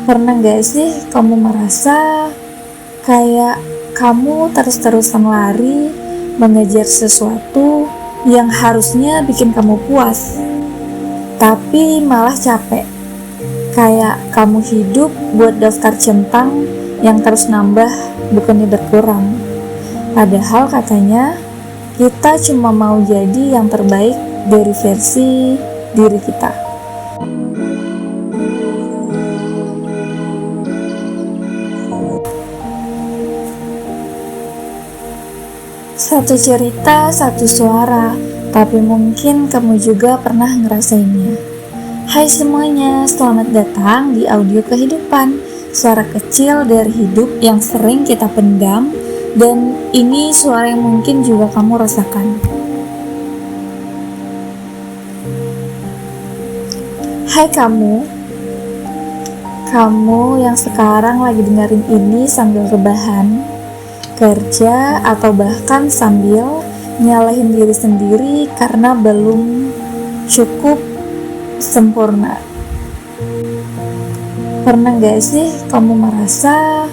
Pernah gak sih kamu merasa kayak kamu terus-terusan lari mengejar sesuatu yang harusnya bikin kamu puas, tapi malah capek? Kayak kamu hidup buat daftar centang yang terus nambah, bukannya berkurang. Padahal katanya kita cuma mau jadi yang terbaik dari versi diri kita. Satu cerita, satu suara, tapi mungkin kamu juga pernah ngerasainnya. Hai semuanya, selamat datang di Audio Kehidupan, suara kecil dari hidup yang sering kita pendam, dan ini suara yang mungkin juga kamu rasakan. Hai kamu yang sekarang lagi dengerin ini sambil rebahan, kerja, atau bahkan sambil nyalahin diri sendiri karena belum cukup sempurna. Pernah gak sih kamu merasa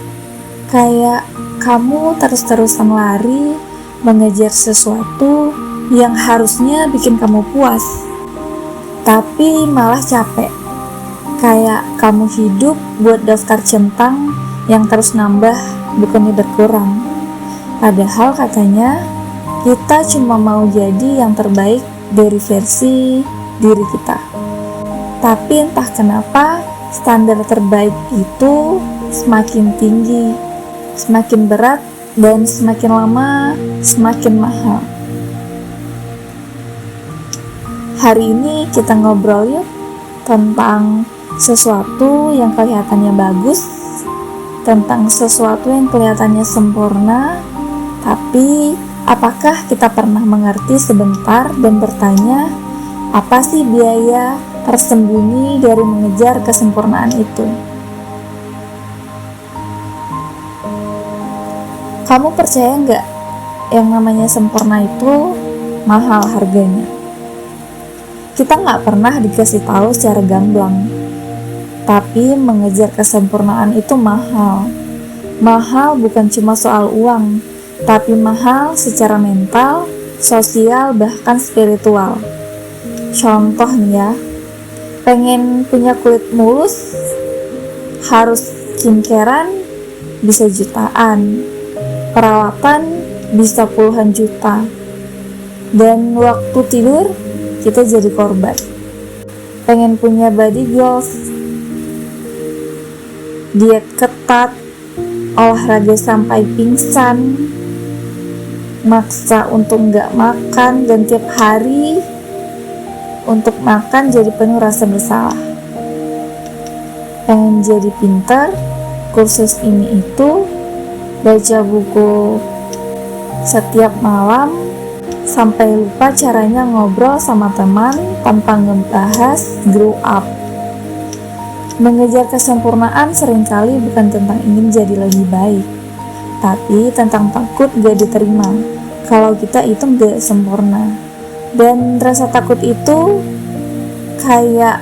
kayak kamu terus-terusan lari mengejar sesuatu yang harusnya bikin kamu puas, tapi malah capek? Kayak kamu hidup buat daftar centang yang terus nambah, bukannya berkurang. Padahal katanya kita cuma mau jadi yang terbaik dari versi diri kita. Tapi entah kenapa standar terbaik itu semakin tinggi, semakin berat, dan semakin lama semakin mahal. Hari ini kita ngobrol yuk tentang sesuatu yang kelihatannya bagus, tentang sesuatu yang kelihatannya sempurna. Tapi apakah kita pernah mengerti sebentar dan bertanya, apa sih biaya tersembunyi dari mengejar kesempurnaan itu? Kamu percaya nggak yang namanya sempurna itu mahal harganya? Kita nggak pernah dikasih tahu secara gamblang, tapi mengejar kesempurnaan itu mahal. Mahal bukan cuma soal uang, tapi mahal secara mental, sosial, bahkan spiritual. Contoh nih ya, pengen punya kulit mulus, harus skincarean bisa jutaan, perawatan bisa puluhan juta, dan waktu tidur kita jadi korban. Pengen punya body goals, diet ketat, olahraga sampai pingsan, maksa untuk nggak makan, dan tiap hari untuk makan jadi penuh rasa bersalah. Pengen jadi pintar, kursus ini itu, baca buku setiap malam, sampai lupa caranya ngobrol sama teman tanpa ngebahas grow up. Mengejar kesempurnaan seringkali bukan tentang ingin jadi lebih baik, tapi tentang takut gak diterima kalau kita itu gak sempurna. Dan rasa takut itu kayak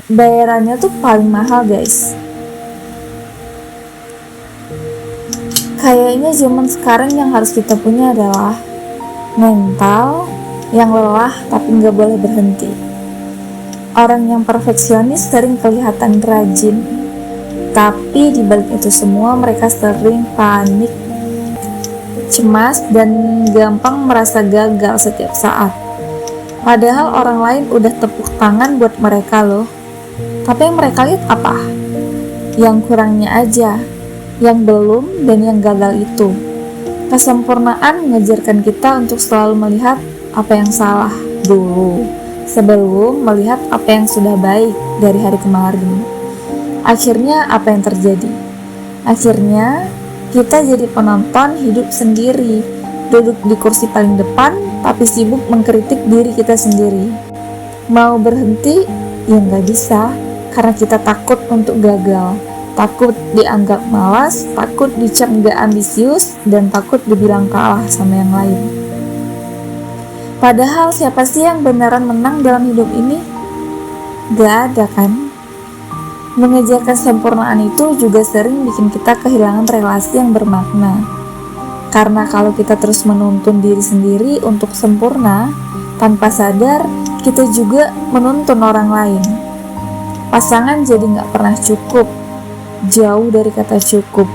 bayarannya tuh paling mahal, guys. Kayaknya zaman sekarang yang harus kita punya adalah mental yang lelah tapi gak boleh berhenti. Orang yang perfeksionis sering kelihatan rajin, tapi di balik itu semua mereka sering panik, cemas, dan gampang merasa gagal setiap saat. Padahal orang lain udah tepuk tangan buat mereka loh. Tapi yang mereka lihat apa? Yang kurangnya aja, yang belum, dan yang gagal itu. Kesempurnaan mengajarkan kita untuk selalu melihat apa yang salah dulu, sebelum melihat apa yang sudah baik dari hari kemarin. Akhirnya apa yang terjadi? Akhirnya kita jadi penonton hidup sendiri, duduk di kursi paling depan, tapi sibuk mengkritik diri kita sendiri. Mau berhenti? Ya nggak bisa, karena kita takut untuk gagal, takut dianggap malas, takut dicap nggak ambisius, dan takut dibilang kalah sama yang lain. Padahal siapa sih yang beneran menang dalam hidup ini? Gak ada kan? Mengejar kesempurnaan itu juga sering bikin kita kehilangan relasi yang bermakna. Karena kalau kita terus menuntun diri sendiri untuk sempurna, tanpa sadar kita juga menuntun orang lain. Pasangan jadi gak pernah cukup, jauh dari kata cukup.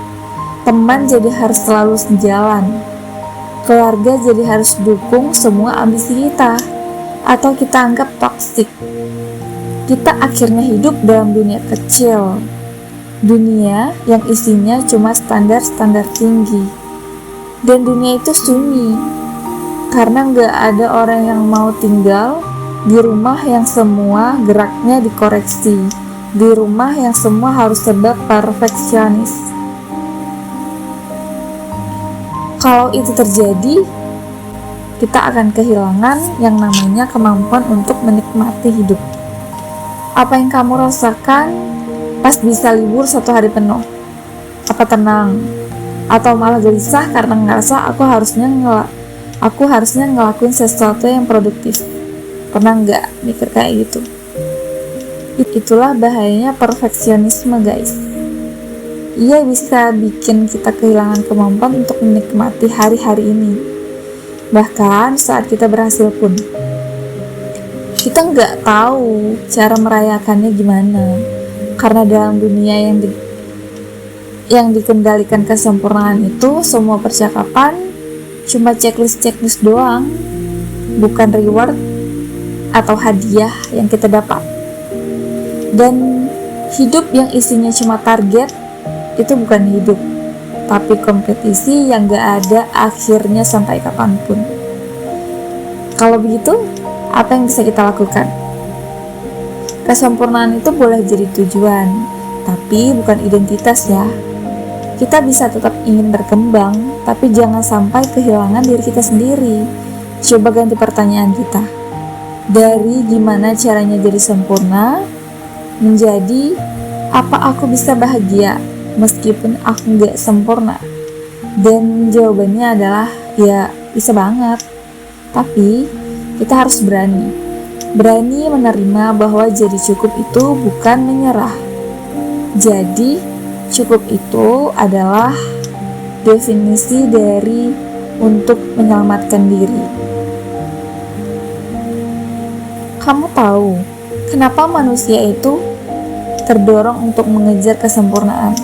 Teman jadi harus selalu sejalan. Keluarga jadi harus dukung semua ambisi kita, atau kita anggap toksik. Kita akhirnya hidup dalam dunia kecil, dunia yang isinya cuma standar-standar tinggi. Dan dunia itu sunyi, karena gak ada orang yang mau tinggal di rumah yang semua geraknya dikoreksi, di rumah yang semua harus serba perfeksionis. Kalau itu terjadi, kita akan kehilangan yang namanya kemampuan untuk menikmati hidup. Apa yang kamu rasakan pas bisa libur 1 hari penuh? Apa tenang? Atau malah gelisah karena ngerasa aku harusnya ngelakuin sesuatu yang produktif? Pernah nggak mikir kayak gitu? Itulah bahayanya perfeksionisme, guys. Ia bisa bikin kita kehilangan kemampuan untuk menikmati hari-hari ini. Bahkan saat kita berhasil pun, kita nggak tahu cara merayakannya gimana, karena dalam dunia yang dikendalikan kesempurnaan itu, semua percakapan cuma checklist doang, bukan reward atau hadiah yang kita dapat. Dan hidup yang isinya cuma target itu bukan hidup, tapi kompetisi yang gak ada akhirnya sampai kapanpun. Kalau begitu, apa yang bisa kita lakukan? Kesempurnaan itu boleh jadi tujuan, tapi bukan identitas ya. Kita bisa tetap ingin berkembang, tapi jangan sampai kehilangan diri kita sendiri. Coba ganti pertanyaan kita. Dari gimana caranya jadi sempurna, menjadi apa aku bisa bahagia meskipun aku gak sempurna? Dan jawabannya adalah ya bisa banget. Tapi kita harus berani menerima bahwa jadi cukup itu bukan menyerah. Jadi cukup itu adalah definisi dari untuk menyelamatkan diri. Kamu tahu kenapa manusia itu terdorong untuk mengejar kesempurnaan?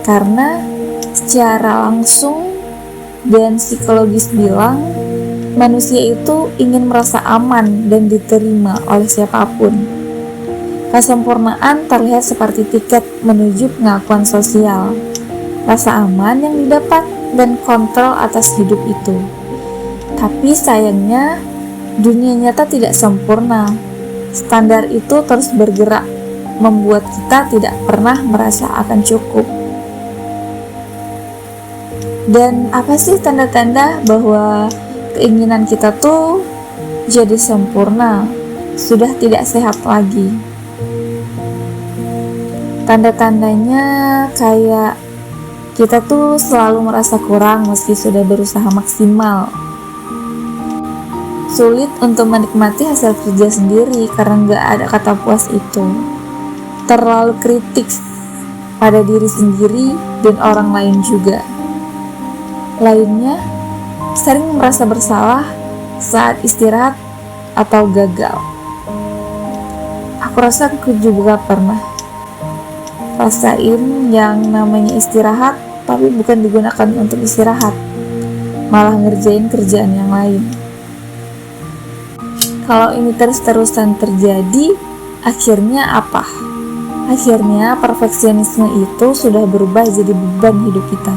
Karena secara langsung dan psikologis bilang, manusia itu ingin merasa aman dan diterima oleh siapapun. Kesempurnaan terlihat seperti tiket menuju pengakuan sosial, rasa aman yang didapat, dan kontrol atas hidup itu. Tapi sayangnya, dunia nyata tidak sempurna. Standar itu terus bergerak, membuat kita tidak pernah merasa akan cukup. Dan apa sih tanda-tanda bahwa keinginan kita tuh jadi sempurna sudah tidak sehat lagi? Tanda-tandanya kayak kita tuh selalu merasa kurang meski sudah berusaha maksimal. Sulit untuk menikmati hasil kerja sendiri karena gak ada kata puas itu. Terlalu kritik pada diri sendiri dan orang lain juga. Lainnya, sering merasa bersalah saat istirahat atau gagal. Aku rasa aku juga pernah rasain yang namanya istirahat, tapi bukan digunakan untuk istirahat, malah ngerjain kerjaan yang lain. Kalau ini terus-terusan terjadi, akhirnya apa? Akhirnya perfeksionisme itu sudah berubah jadi beban hidup kita.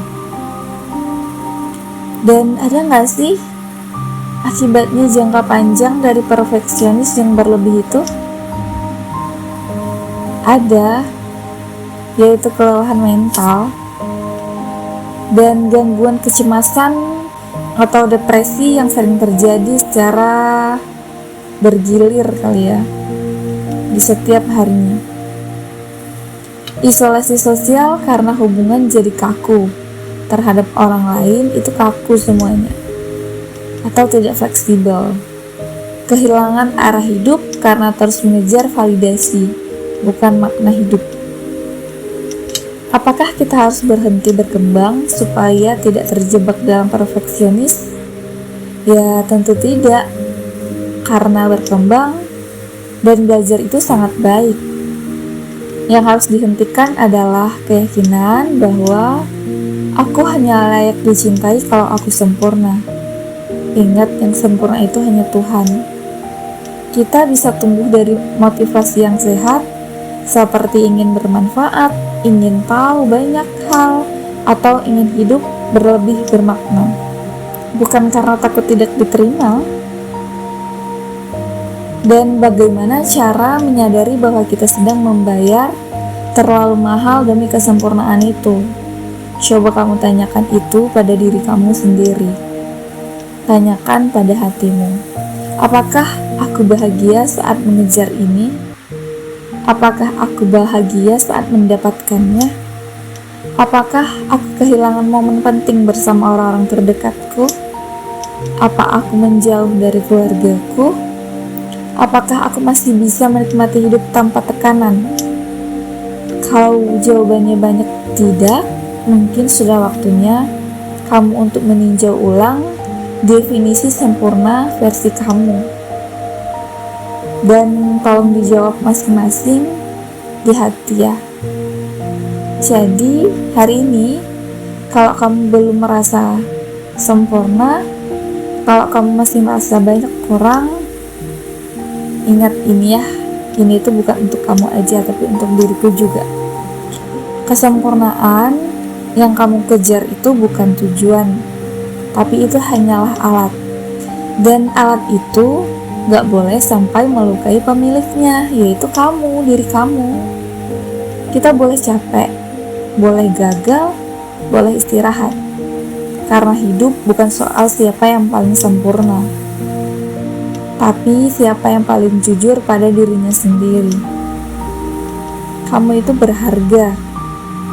Dan ada gak sih akibatnya jangka panjang dari perfeksionis yang berlebih itu? Ada, yaitu kelelahan mental dan gangguan kecemasan atau depresi yang sering terjadi secara bergilir kali ya, di setiap harinya. Isolasi sosial karena hubungan jadi kaku terhadap orang lain, itu kaku semuanya atau tidak fleksibel. Kehilangan arah hidup karena terus mengejar validasi, bukan makna hidup. Apakah kita harus berhenti berkembang supaya tidak terjebak dalam perfeksionis? Ya, tentu tidak. Karena berkembang dan belajar itu sangat baik. Yang harus dihentikan adalah keyakinan bahwa aku hanya layak dicintai kalau aku sempurna. Ingat, yang sempurna itu hanya Tuhan. Kita bisa tumbuh dari motivasi yang sehat, seperti ingin bermanfaat, ingin tahu banyak hal, atau ingin hidup berlebih bermakna. Bukan karena takut tidak diterima. Dan bagaimana cara menyadari bahwa kita sedang membayar terlalu mahal demi kesempurnaan itu? Coba kamu tanyakan itu pada diri kamu sendiri. Tanyakan pada hatimu, apakah aku bahagia saat mengejar ini? Apakah aku bahagia saat mendapatkannya? Apakah aku kehilangan momen penting bersama orang-orang terdekatku? Apa aku menjauh dari keluargaku? Apakah aku masih bisa menikmati hidup tanpa tekanan? Kalau jawabannya banyak tidak, mungkin sudah waktunya kamu untuk meninjau ulang definisi sempurna versi kamu. Dan tolong dijawab masing-masing di hati ya. Jadi hari ini, kalau kamu belum merasa sempurna, kalau kamu masih merasa banyak kurang, ingat ini ya, ini itu bukan untuk kamu aja, tapi untuk diriku juga. Kesempurnaan yang kamu kejar itu bukan tujuan, tapi itu hanyalah alat. Dan alat itu gak boleh sampai melukai pemiliknya, yaitu kamu, diri kamu. Kita boleh capek, boleh gagal, boleh istirahat. Karena hidup bukan soal siapa yang paling sempurna, tapi siapa yang paling jujur pada dirinya sendiri. Kamu itu berharga,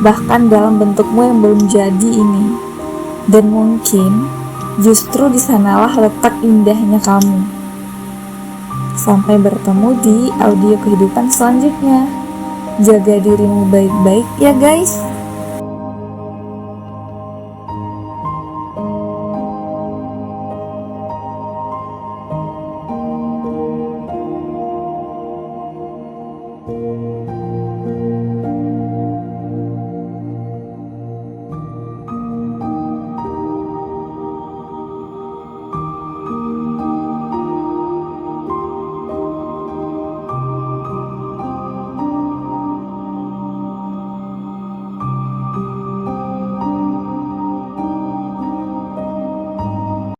bahkan dalam bentukmu yang belum jadi ini. Dan mungkin justru di sanalah letak indahnya kamu. Sampai bertemu di audio kehidupan selanjutnya. Jaga dirimu baik-baik ya guys.